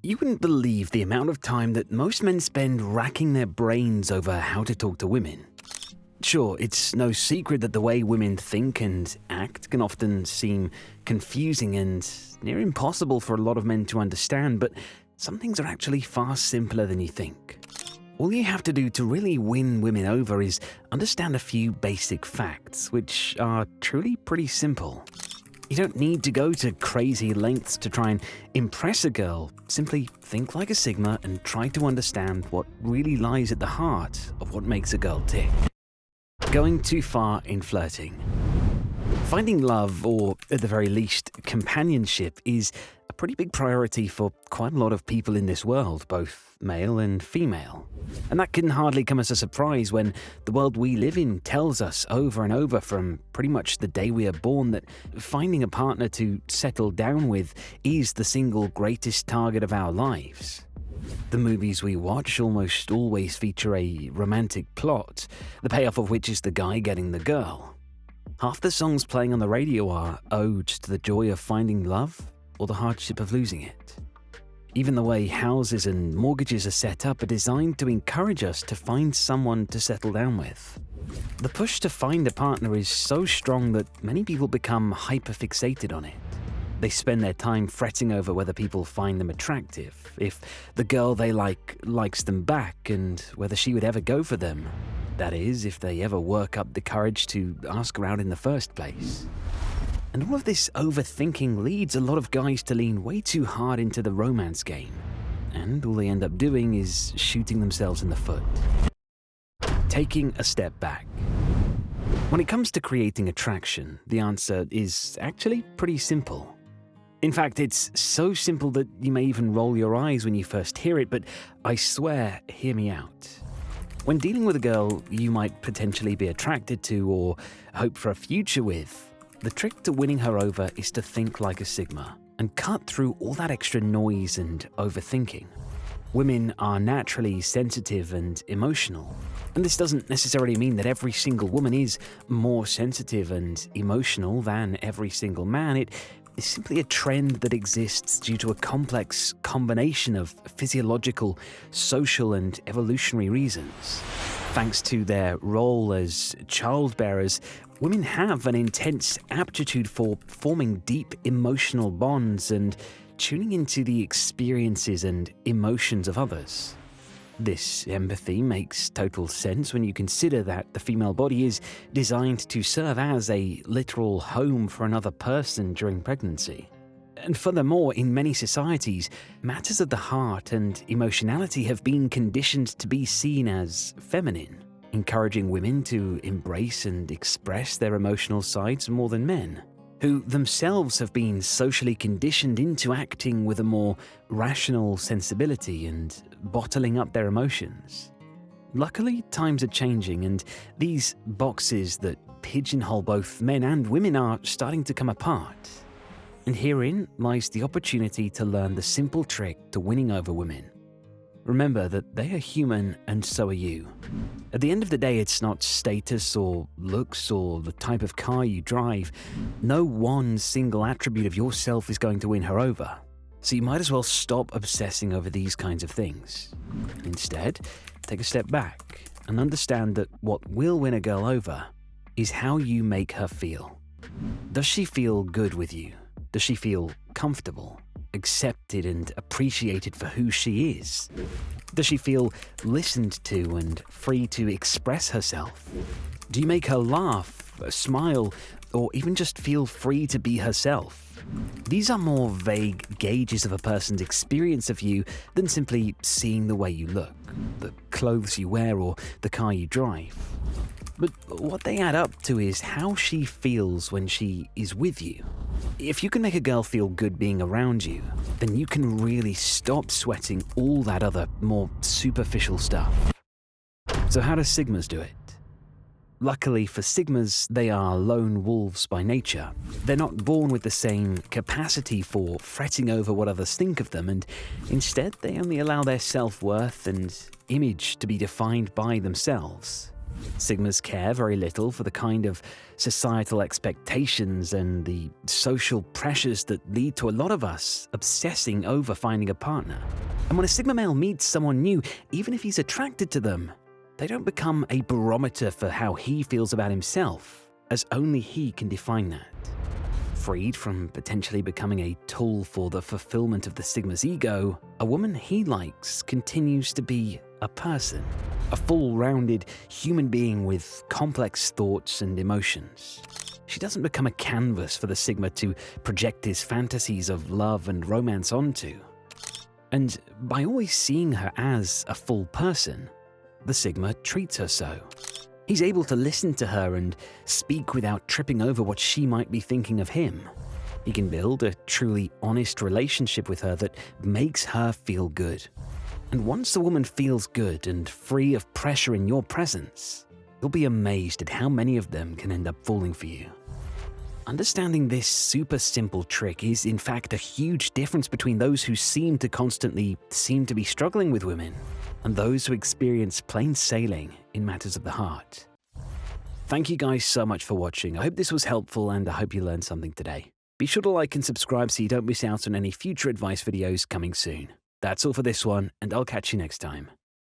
You wouldn't believe the amount of time that most men spend racking their brains over how to talk to women. Sure, it's no secret that the way women think and act can often seem confusing and near impossible for a lot of men to understand, but some things are actually far simpler than you think. All you have to do to really win women over is understand a few basic facts, which are truly pretty simple. You don't need to go to crazy lengths to try and impress a girl. Simply think like a Sigma and try to understand what really lies at the heart of what makes a girl tick. Going too far in flirting. Finding love, or at the very least, companionship, is a pretty big priority for quite a lot of people in this world, both male and female. And that can hardly come as a surprise when the world we live in tells us over and over from pretty much the day we are born that finding a partner to settle down with is the single greatest target of our lives. The movies we watch almost always feature a romantic plot, the payoff of which is the guy getting the girl. Half the songs playing on the radio are odes to the joy of finding love or the hardship of losing it. Even the way houses and mortgages are set up are designed to encourage us to find someone to settle down with. The push to find a partner is so strong that many people become hyperfixated on it. They spend their time fretting over whether people find them attractive, if the girl they like likes them back, and whether she would ever go for them. That is, if they ever work up the courage to ask her out in the first place. And all of this overthinking leads a lot of guys to lean way too hard into the romance game. And all they end up doing is shooting themselves in the foot. Taking a step back. When it comes to creating attraction, the answer is actually pretty simple. In fact, it's so simple that you may even roll your eyes when you first hear it, but I swear, hear me out. When dealing with a girl you might potentially be attracted to or hope for a future with, the trick to winning her over is to think like a Sigma and cut through all that extra noise and overthinking. Women are naturally sensitive and emotional, and this doesn't necessarily mean that every single woman is more sensitive and emotional than every single man. It is simply a trend that exists due to a complex combination of physiological, social, and evolutionary reasons. Thanks to their role as childbearers, women have an intense aptitude for forming deep emotional bonds and tuning into the experiences and emotions of others. This empathy makes total sense when you consider that the female body is designed to serve as a literal home for another person during pregnancy. And furthermore, in many societies, matters of the heart and emotionality have been conditioned to be seen as feminine, encouraging women to embrace and express their emotional sides more than men, who themselves have been socially conditioned into acting with a more rational sensibility and bottling up their emotions. Luckily, times are changing, and these boxes that pigeonhole both men and women are starting to come apart. And herein lies the opportunity to learn the simple trick to winning over women. Remember that they are human and so are you. At the end of the day, it's not status or looks or the type of car you drive. No one single attribute of yourself is going to win her over. So you might as well stop obsessing over these kinds of things. Instead, take a step back and understand that what will win a girl over is how you make her feel. Does she feel good with you? Does she feel comfortable, accepted and appreciated for who she is? Does she feel listened to and free to express herself? Do you make her laugh, smile, or even just feel free to be herself? These are more vague gauges of a person's experience of you than simply seeing the way you look, the clothes you wear, or the car you drive. But what they add up to is how she feels when she is with you. If you can make a girl feel good being around you, then you can really stop sweating all that other, more superficial stuff. So how do Sigmas do it? Luckily for Sigmas, they are lone wolves by nature. They're not born with the same capacity for fretting over what others think of them, and instead they only allow their self-worth and image to be defined by themselves. Sigmas care very little for the kind of societal expectations and the social pressures that lead to a lot of us obsessing over finding a partner. And when a Sigma male meets someone new, even if he's attracted to them, they don't become a barometer for how he feels about himself, as only he can define that. Freed from potentially becoming a tool for the fulfillment of the Sigma's ego, a woman he likes continues to be a person, a full-rounded human being with complex thoughts and emotions. She doesn't become a canvas for the Sigma to project his fantasies of love and romance onto. And by always seeing her as a full person, the Sigma treats her so. He's able to listen to her and speak without tripping over what she might be thinking of him. He can build a truly honest relationship with her that makes her feel good. And once the woman feels good and free of pressure in your presence, you'll be amazed at how many of them can end up falling for you. Understanding this super simple trick is in fact a huge difference between those who seem to be struggling with women and those who experience plain sailing in matters of the heart. Thank you guys so much for watching. I hope this was helpful and I hope you learned something today. Be sure to like and subscribe so you don't miss out on any future advice videos coming soon. That's all for this one, and I'll catch you next time.